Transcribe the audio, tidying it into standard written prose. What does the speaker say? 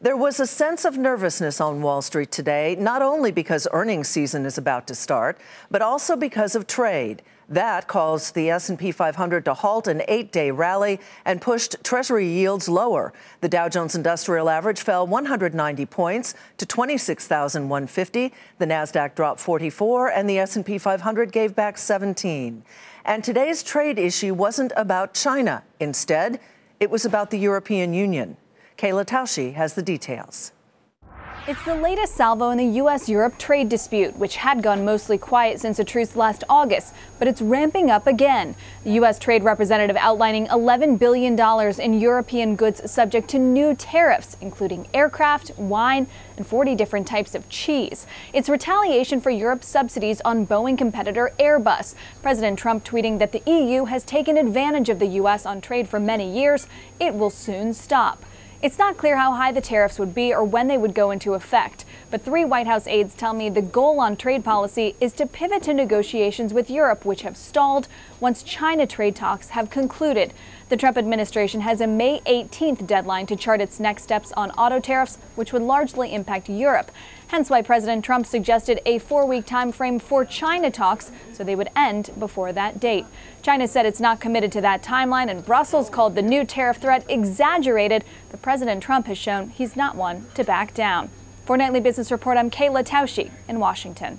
There was a sense of nervousness on Wall Street today, not only because earnings season is about to start, but also because of trade. That caused the S&P 500 to halt an 8-day rally and pushed Treasury yields lower. The Dow Jones Industrial Average fell 190 points to 26,150. The Nasdaq dropped 44, and the S&P 500 gave back 17. And today's trade issue wasn't about China. Instead, it was about the European Union. Kayla Tausche has the details. It's the latest salvo in the U.S.-Europe trade dispute, which had gone mostly quiet since a truce last August, but it's ramping up again. The U.S. Trade Representative outlining $11 billion in European goods subject to new tariffs, including aircraft, wine, and 40 different types of cheese. It's retaliation for Europe's subsidies on Boeing competitor Airbus. President Trump tweeting that the EU has taken advantage of the U.S. on trade for many years. It will soon stop. It's not clear how high the tariffs would be or when they would go into effect, but 3 White House aides tell me the goal on trade policy is to pivot to negotiations with Europe, which have stalled once China trade talks have concluded. The Trump administration has a May 18th deadline to chart its next steps on auto tariffs, which would largely impact Europe. Hence why President Trump suggested a 4-week time frame for China talks, so they would end before that date. China said it's not committed to that timeline, and Brussels called the new tariff threat exaggerated, but President Trump has shown he's not one to back down. For Nightly Business Report, I'm Kayla Tausche in Washington.